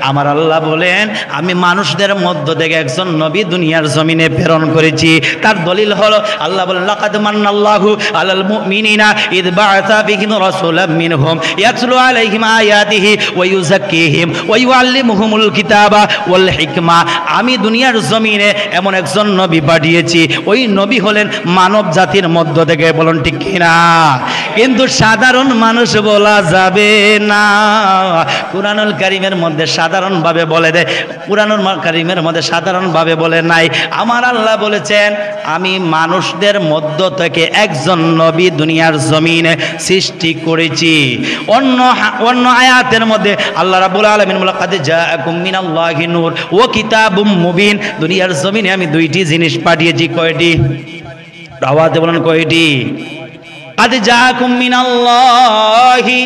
Speaker 1: আমার আল্লাহ বলেন আমি মানুষদের মধ্য থেকে একজন নবী দুনিয়ার জমিনে প্রেরণ করেছি। তার দলিল হলো আল্লাহ বলেন লাকাদ মান্নাল্লাহু আলাল মুমিনিনা ইয বা'আসা বিহিম রাসূলাম মিনহুম ইয়াতলু আলাইহিম আয়াতিহি ওয়া ইউযাক্কিহিম ওয়া ইউআল্লিমুহুমুল কিতাবা ওয়াল হিকমা। আমি দুনিয়ার জমিনে এমন একজন নবী পাঠিয়েছি, ওই নবী হলেন মানব জাতির মধ্য থেকে, বলুন ঠিক কিনা? কিন্তু সাধারণ মানুষ বলা যাবে না। কুরআনুল কারীমের মধ্যে সাধারণভাবে বলে দেয়, কুরআনুল কারীমের মধ্যে সাধারণভাবে বলে নাই। আমার আল্লাহ বলেছেন আমি মানুষদের মধ্য থেকে একজন নবী দুনিয়ার জমিনে সৃষ্টি করেছি। অন্য আয়াতের মধ্যে আল্লাহ রাব্বুল আলামিন বলে কাদ জাআকুম মিনাল্লাহি নূর ওয়া কিতাবুম মুবিন। দুনিয়ার জমিনে আমি দুইটি জিনিস পাঠিয়েছি। কয়টি? আওয়াজে বলেন কয়টি? কাদ জাআকুম মিনাল্লাহি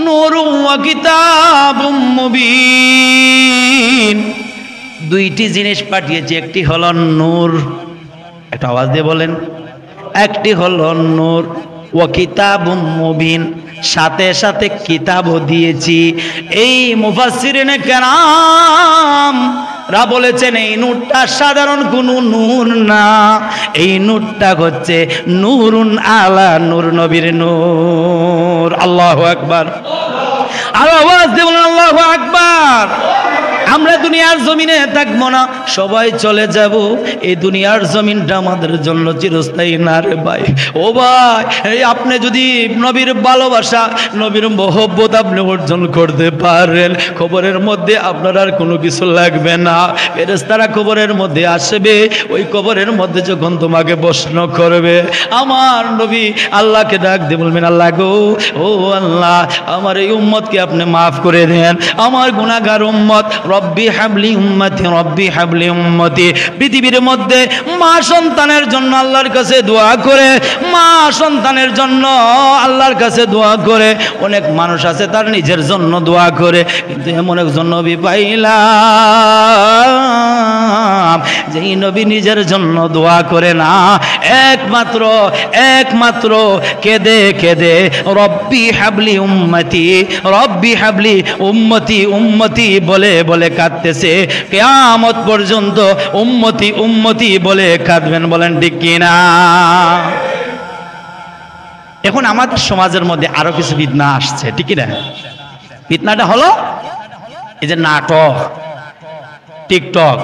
Speaker 1: নূরুম ওয়া কিতাবুম মুবিন। দুইটি জিনিস পাঠিয়েছি, একটি হলো নূর, একটা আওয়াজ দিয়ে বলেন, একটি হলো নূর ওয়া কিতাবুম মুবিন, সাথে সাথে কিতাবও দিয়েছি। এই মুফাসসিরিনে কেরাম রা বলেছেন এই নূরটা সাধারণ কোনো নূর না, এই নূরটা হচ্ছে নূরুন আলা নূর, নবীর নূর। আল্লাহু আকবার। আর আওয়াজ দিয়ে বলেন আল্লাহু আকবার। আমরা দুনিয়ার জমিনে থাকবো না, সবাই চলে যাব। এই দুনিয়ার জমিনটা আমাদের জন্য চিরস্থায়ী না রে ভাই। ও ভাই, এই আপনি যদি নবীর ভালোবাসা, নবীর মহব্বত আপনি অর্জন করতে পারেন, কবরের মধ্যে আপনার আর কোনো কিছু লাগবে না। ফেরেশতারা কবরের মধ্যে আসবে, ওই কবরের মধ্যে যখন তোমাকে প্রশ্ন করবে, আমার নবী আল্লাহকে ডাক দিয়ে বলবেন আল্লাহ গো, ও আল্লাহ আমার এই উম্মতকে আপনি মাফ করে দেন, আমার গুনাহগার উম্মত, রব্বি হাবলি উম্মতি, রব্বি হাবলি উম্মতি। পৃথিবীর মধ্যে মা সন্তানের জন্য আল্লাহর কাছে দোয়া করে, মা সন্তানের জন্য আল্লাহর কাছে দোয়া করে, অনেক মানুষ আছে তার নিজের জন্য দোয়া করে, কিন্তু এমন একজন নবী পাইলাম যেই নবী নিজের জন্য দোয়া করে না, একমাত্র কেঁদে কেঁদে রব্বি হাবলি উম্মতি, রব্বি হাবলি উম্মতি, উম্মতি বলে বলে কাঁদতেছে। কিয়ামত পর্যন্ত উম্মতি উম্মতি বলে কাঁদবেন, বলেন ঠিক কিনা? এখন আমাদের সমাজের মধ্যে আরো কিছু ফিতনা আসছে, ঠিক কিনা? ফিতনাটা হলো এই যে নাটক, টিকটক,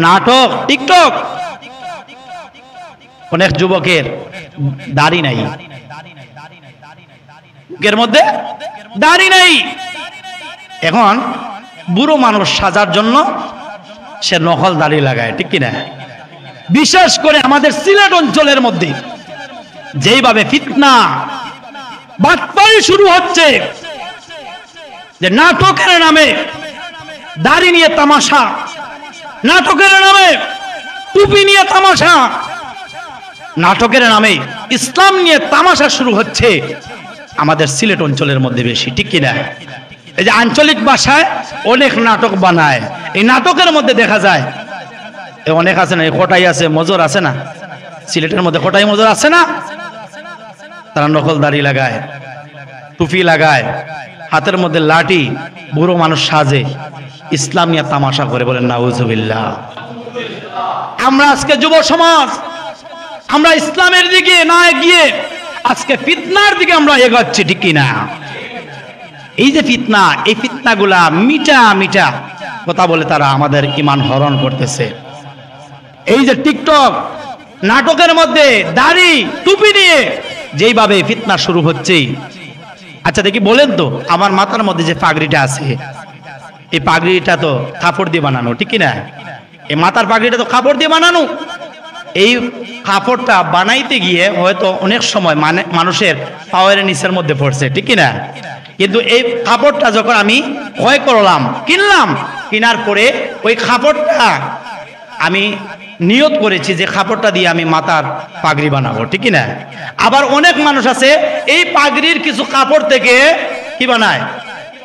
Speaker 1: নাটক, টিকটক। অনেক যুবকের দাড়ি নাই, এর মধ্যে দাড়ি নাই। এখন বুড়ো মানুষ সাজার জন্য সে নকল দাড়ি লাগায়, ঠিক কিনা? বিশেষ করে আমাদের সিলেট অঞ্চলের মধ্যে যেইভাবে ফিতনা বাটপাড়ি শুরু হচ্ছে, যে নাটকের নামে দাড়ি নিয়ে তামাশা, নাটকের নামে টুপি নিয়ে তামাশা, নাটকের নামে ইসলাম নিয়ে তামাশা শুরু হচ্ছে আমাদের সিলেট অঞ্চলের মধ্যে বেশি, ঠিক কিনা? এই যে আঞ্চলিক ভাষায় অনেক নাটক বানায়, এই নাটকের মধ্যে দেখা যায় অনেক আছে না, কোটাই আছে, মজুর আছে না, সিলেটের মধ্যে কোটাই মজুর আছে না, তারা নকল দাড়ি লাগায়, টুপি লাগায়, হাতের মধ্যে লাঠি, বুড়ো মানুষ সাজে, ইসলামিয়া তামাশা করে, বলেন নাউজুবিল্লাহ। আমরা আজকে যুব সমাজ, আমরা ইসলামের দিকে না এগিয়ে আজকে ফিতনার দিকে আমরা এগোচ্ছি, ঠিক কিনা? এই যে ফিতনা, এই ফিতনাগুলা মিঠা মিঠা কথা বলে তারা আমাদের ঈমান হরণ করতেছে। এই যে টিকটক, নাটকের মধ্যে দাড়ি টুপি নিয়ে যেইভাবে ফিতনা শুরু হচ্ছে, আচ্ছা দেখি বলেন তো, আমার মাথার মধ্যে যে পাগড়িটা আছে, এই পাগড়িটা তো কাপড় দিয়ে বানানো, ঠিক কিনা? এই মাথার পাগড়িটা তো কাপড় দিয়ে বানানো। এই কাপড়টা বানাইতে গিয়ে হয়তো অনেক সময় মানুষের পাওয়ারের নিচের মধ্যে পড়ছে, ঠিক কিনা? কিন্তু এই কাপড়টা যখন আমি ক্রয় করলাম, কিনলাম, কেনার পরে ওই কাপড়টা আমি নিয়ত করেছি যে কাপড়টা দিয়ে আমি মাথার পাগড়ি বানাবো, ঠিক কিনা? আবার অনেক মানুষ আছে এই পাগড়ির কিছু কাপড় থেকে কি বানায়,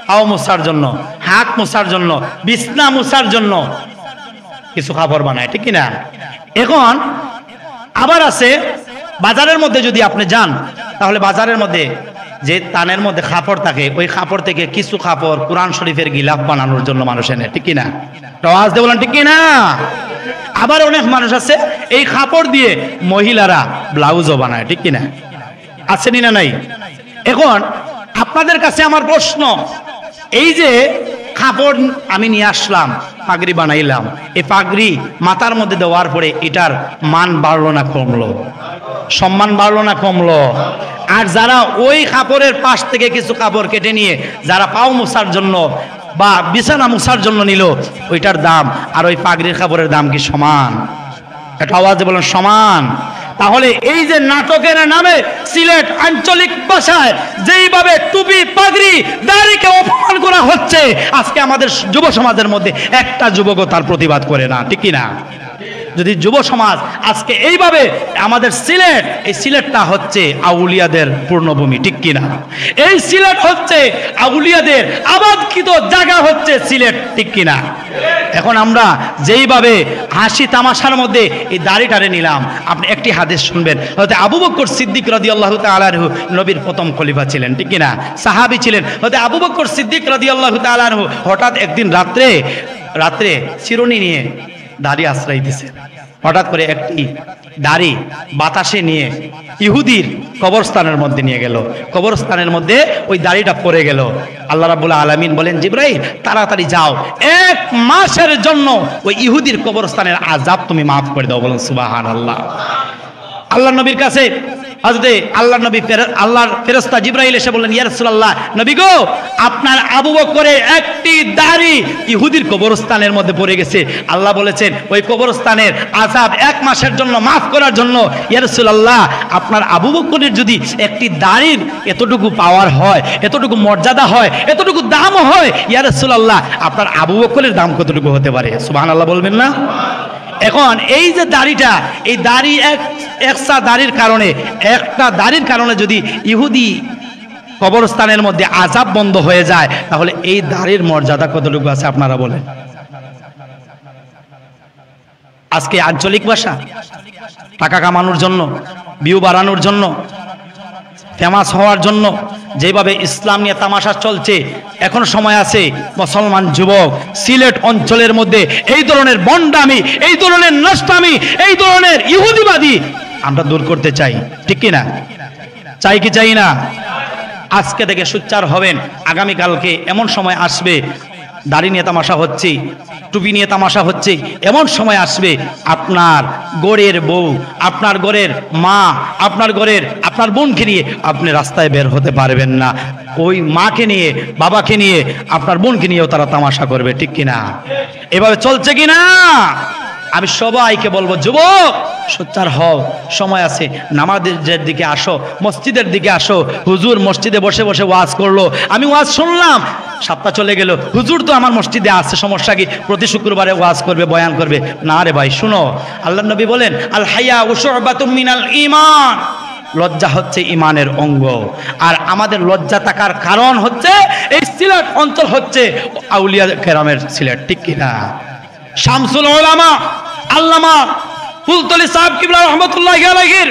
Speaker 1: পাও মোছার জন্য, হাত মোছার জন্য, বিছনা মোছার জন্য কিছু কাপড় বানায়, ঠিক কিনা? এখন আবার আছে বাজারের মধ্যে যদি আপনি যান, তাহলে বাজারের মধ্যে যে তানের মধ্যে কাপড় থাকে ওই কাপড় থেকে কিছু কাপড় কোরআন শরীফের গিলাফ বানানোর জন্য মানুষ এনে, ঠিক কিনা? আওয়াজ দিয়ে বলেন ঠিক কিনা? আবার অনেক মানুষ আছে এই কাপড় দিয়ে মহিলারা ব্লাউজও বানায়, ঠিক কিনা? আছেনি না নাই? এখন আপনাদের কাছে আমার প্রশ্ন, এই যে কাপড় আমি নিয়ে আসলাম, পাগড়ি বানাইলাম, এই পাগড়ি মাথার মধ্যে দেওয়ার পরে এটার মান বাড়লো না কমলো? সম্মান বাড়লো না কমলো? আর যারা ওই কাপড়ের পাশ থেকে কিছু কাপড় কেটে নিয়ে যারা পাও মোছার জন্য বা বিছানা মোছার জন্য নিল, ওইটার দাম আর ওই পাগড়ির কাপড়ের দাম কি সমান? এটা আওয়াজে বলেন সমান? তাহলে এই যে নাটকের নামে সিলেট আঞ্চলিক ভাষায় যেইভাবে টুপি পাগড়ি দাড়িকে অপমান করা হচ্ছে, আজকে আমাদের যুব সমাজের মধ্যে একটা যুবকও তার প্রতিবাদ করে না, ঠিক কিনা? যদি যুব সমাজ আজকে এইভাবে আমাদের সিলেট, এই সিলেটটা হচ্ছে আউলিয়াদের পূর্ণভূমি, ঠিক কিনা? এই সিলেট হচ্ছে আউলিয়াদের আবাদকৃত জায়গা হচ্ছে সিলেট, ঠিক কিনা? এখন আমরা যেইভাবে হাসি তামাশার মধ্যে এই দাড়িটারে নিলাম, আপনি একটি হাদিস শুনবেন, হয়তো আবু বকর সিদ্দিক রাদিয়াল্লাহু তাআলা আনহু নবীর প্রথম খলিফা ছিলেন, ঠিক কিনা? সাহাবী ছিলেন। হয়তো আবু বকর সিদ্দিক রাদিয়াল্লাহু তাআলা আনহু হঠাৎ একদিন রাত্রে চিরুনি নিয়ে দাড়ি আশ্রাইতেছে, হঠাৎ করে একটি দাড়ি বাতাসে নিয়ে ইহুদির কবরস্থানের মধ্যে নিয়ে গেল, কবরস্থানের মধ্যে ওই দাড়িটা পড়ে গেল। আল্লাহ রাব্বুল আলামিন বলেন, জিবরাইল তাড়াতাড়ি যাও, 1 মাসের জন্য ওই ইহুদির কবরস্থানের আযাব তুমি মাফ করে দাও। বলেন সুবহানাল্লাহ। আল্লাহ নবীর কাছে হযরতে আল্লাহর ফেরেশতা জিবরাইল এসে বললেন, ইয়া রাসূলুল্লাহ, নবী গো, আপনার আবু বকরের একটি দাড়ি ইহুদির কবরস্থানের মধ্যে পড়ে গেছে। আল্লাহ বলেছেন ওই কবরস্থানের আযাব 1 মাসের জন্য মাফ করার জন্য, ইয়া রাসূলুল্লাহ, আপনার আবু বকরের যদি একটি দাড়ির এতটুকু পাওয়ার হয়, এতটুকু মর্যাদা হয়, এতটুকু দাম হয়, ইয়া রাসূলুল্লাহ, আপনার আবু বকরের দাম কতটুকু হতে পারে? সুবহানাল্লাহ বলবেন না? এখন এই যে দাড়িটা, এই দাড়ি একটা দাড়ির কারণে যদি ইহুদি কবরস্থানের মধ্যে আযাব বন্ধ হয়ে যায়, তাহলে এই দাড়ির মর্যাদা কতটুকু আছে আপনারা বলেন? আজকে আঞ্চলিক ভাষা টাকা কামানোর জন্য, ভিউ বাড়ানোর জন্য, ফেমাস হওয়ার জন্য যেভাবে ইসলাম নিয়ে তামাশা চলছে, এখন সময় আছে মুসলমান যুবক সিলেট অঞ্চলের মধ্যে এই ধরনের বন্ডামি, এই ধরনের নষ্টামি, এই ধরনের ইহুদিবাদী আমরা দূর করতে চাই, ঠিক কিনা? চাই কি চাই না? আজকে থেকে সোচ্চার হবেন। আগামীকালকে এমন সময় আসবে, দাড়ি নিয়ে তামাশা হচ্ছে, টুপি নিয়ে তামাশা হচ্ছে, এমন সময় আসবে আপনার গড়ের বউ, আপনার গড়ের মা, আপনার বোনকে নিয়ে আপনি রাস্তায় বের হতে পারবেন না। ওই মাকে নিয়ে, বাবাকে নিয়ে, আপনার বোনকে নিয়েও তারা তামাশা করবে, ঠিক কিনা? এভাবে চলছে কিনা? আমি সবাইকে বলবো, যুবক সোচ্চার হও, সময় আছে, নামাজের দিকে আসো, মসজিদের দিকে আসো। হুজুর মসজিদে বসে বসে ওয়াজ করলো, আমি ওয়াজ শুনলাম, সপ্তাহ চলে গেল, হুজুর তো আমার মসজিদে আসছে, সমস্যা কি? প্রতি শুক্রবারে ওয়াজ করবে, বয়ান করবে? না রে ভাই, শুনো, আল্লাহর নবী বলেন, আল হায়া শুবাতুম মিনাল ঈমান, লজ্জা হচ্ছে ইমানের অঙ্গ। আর আমাদের লজ্জা থাকার কারণ হচ্ছে এই সিলেট অঞ্চল হচ্ছে আউলিয়া কেরামের সিলেট, ঠিক কিনা? শামসুল উলামা আল্লামা ফুলতলি সাহেব কিবলা রাহমাতুল্লাহি আলাইহির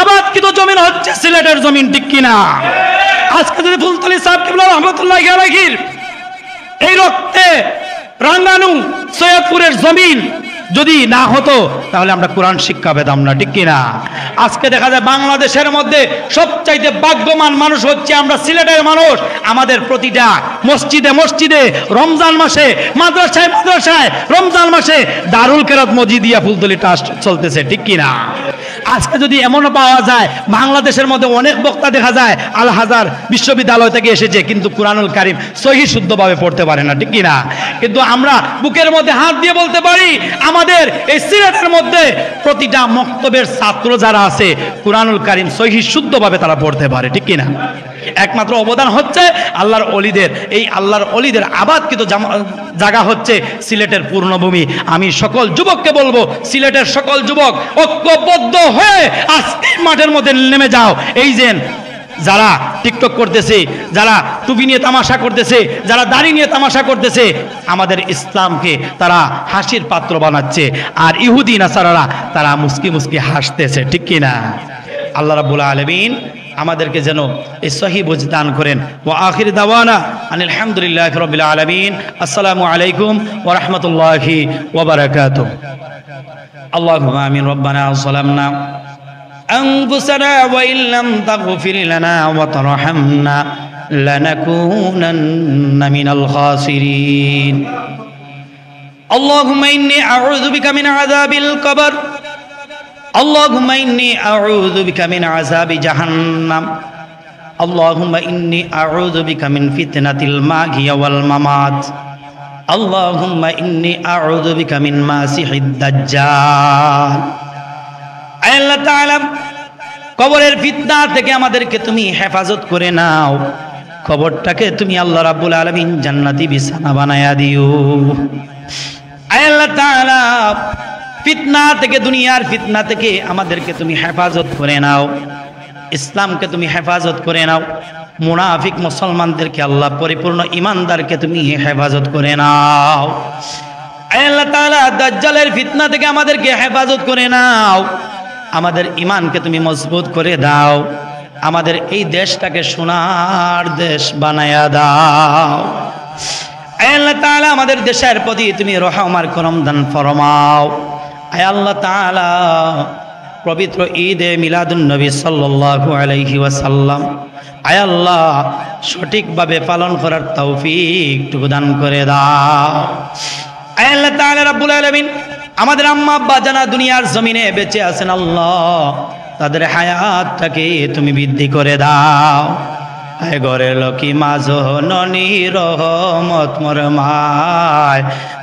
Speaker 1: আবাদকৃত জমিন হচ্ছে সিলেটের জমিন, ঠিক কিনা? আজকে যদি ফুলতলি সাহেব কিবলা রাহমাতুল্লাহি আলাইহির এই রক্তে রাঙ্গানু সৈয়দপুরের জমিন যদি না হতো, তাহলে আমরা কোরআন শিক্ষা পেতাম না, ঠিক কিনা? আজকে দেখা যায় বাংলাদেশের মধ্যে সবচাইতে ভাগ্যবান মানুষ হচ্ছে আমরা সিলেটের মানুষ। আমাদের প্রতিটা মসজিদে মসজিদে, রমজান মাসে, মাদ্রাসায় মাদ্রাসায় রমজান মাসে দারুল কেরাত মজিদিয়া ফুলতলি ট্রাস্ট চলতেছে, ঠিক কিনা? আজকে যদি এমনও পাওয়া যায়, বাংলাদেশের মধ্যে অনেক বক্তা দেখা যায় আল হাজার বিশ্ববিদ্যালয় থেকে এসেছে, কিন্তু কুরআনুল কারীম সহি শুদ্ধভাবে পড়তে পারে না, ঠিক কিনা? কিন্তু আমরা বুকের মধ্যে হাত দিয়ে বলতে পারি, আমাদের এই সিলেটের মধ্যে প্রতিটা মক্তবের ছাত্র যারা আছে, কুরআনুল কারীম সহি শুদ্ধভাবে তারা পড়তে পারে, ঠিক কিনা? একমাত্র অবদান হচ্ছে আল্লাহর ওলিদের। এই আল্লাহর ওলিদের আবাদকৃত জায়গা হচ্ছে সিলেটের পূর্ণভূমি। আমি সকল যুবককে বলবো, সিলেটের সকল যুবক ঐক্যবদ্ধ হয়ে আজকে মাঠের মধ্যে নেমে যাও। এই যে যারা টিকটক করতেছে, যারা টুপি নিয়ে তামাশা করতেছে, যারা দাড়ি নিয়ে তামাশা করতেছে, আমাদের ইসলামকে তারা হাসির পাত্র বানাচ্ছে, আর ইহুদি নাসারারা তারা মুস্কি মুস্কি হাসতেছে, ঠিক কিনা? আল্লাহ রাব্বুল আলামিন আমাদেরকে যেন এই সহি বুঝ দান করেন। ওয়া আখির দাওয়ানা আনিল হামদুলিল্লাহি রাব্বিল আলামিন। আসসালামু আলাইকুম ওয়া রাহমাতুল্লাহি ওয়া বারাকাতুহু। আল্লাহুম্মা আমিন। রব্বানা যালামনা আনফুসানা ওয়া ইল্লাম তাগফির লানা ওয়া তারহামনা লানাকুনান্না মিনাল খাসিরিন। আল্লাহুম্মা ইন্নী আউযু বিকা মিন আযাবিল কবর। اللهم إني أعوذ بك من عذاب جهنم. اللهم إني أعوذ بك من فتنة المحيا والممات. اللهم إني أعوذ بك من مسيح الدجال. আল্লাহ তাআলা কবরের ফিতনা থেকে আমাদেরকে তুমি হেফাজত করে নাও। কবরটাকে তুমি আল্লাহ রাব্বুল আলামিন জান্নাতি বিছানা বানায়া দিও। আল্লাহ তাআলা ফিতনা থেকে, দুনিয়ার ফিতনা থেকে আমাদেরকে তুমি হেফাজত করে নাও। ইসলামকে তুমি হেফাজত করে নাও। মুনাফিক মুসলমানদেরকে আল্লাহ পরিপূর্ণ ইমানদারকে তুমি হেফাজত করে নাও। আল্লাহ তাআলা দাজ্জালের ফিতনা থেকে আমাদেরকে হেফাজত করে নাও। আমাদের ইমানকে তুমি মজবুত করে দাও। আমাদের এই দেশটাকে সোনার দেশ বানায়া দাও। আল্লাহ তাআলা আমাদের দেশের প্রতি তুমি রহম আর করম দান ফরমাও। আয় আল্লাহ তাআলা পবিত্র ঈদে মিলাদুন নবী সাল্লাল্লাহু আলাইহি ওয়াসাল্লাম আয় আল্লাহ সঠিকভাবে পালন করার তৌফিক টুকু দান করে দাও। আয় আল্লাহ তাআলা রাব্বুল আলামিন আমাদের আম্মা আব্বা জানা দুনিয়ার জমিনে বেঁচে আছেন আল্লাহ, তাদের হায়াতটাকে তুমি বৃদ্ধি করে দাও। আয় ঘরের লক্ষ্মী মা জননী রহমত মোর মায়,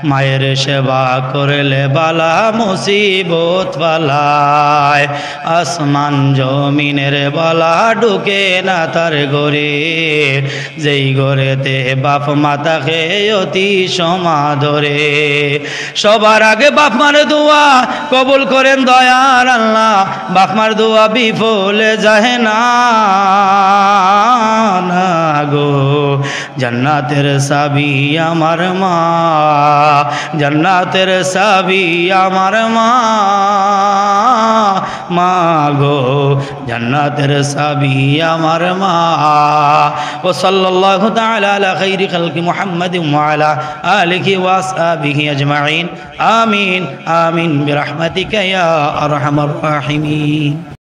Speaker 1: মায়ের সেবা করলে বালা মুসিবত পালায়। আসমান জমিনের বালা ঢুকে না তার ঘরে, যেই ঘরেতে বাপ মাতাকে অতি সমাদরে। সবার আগে বাপ মার দোয়া কবুল করেন দয়ার আল্লাহ, বাপ মার দোয়া বিফলে যায় না গো। জান্নাতের সাবি আমার মা, জান্নাতের সাবি আমার মা, মা গো জান্নাতের সাবি আমার মা। ও সাল্লাল্লাহু তাআলা আলা খাইরি খালকি মুহাম্মাদিন ওয়া আলা আলিহি ওয়া আসহাবিহি আজমাইন। আমিন আমিন বিরহমাতিকা ইয়া আরহামার রাহিমিন।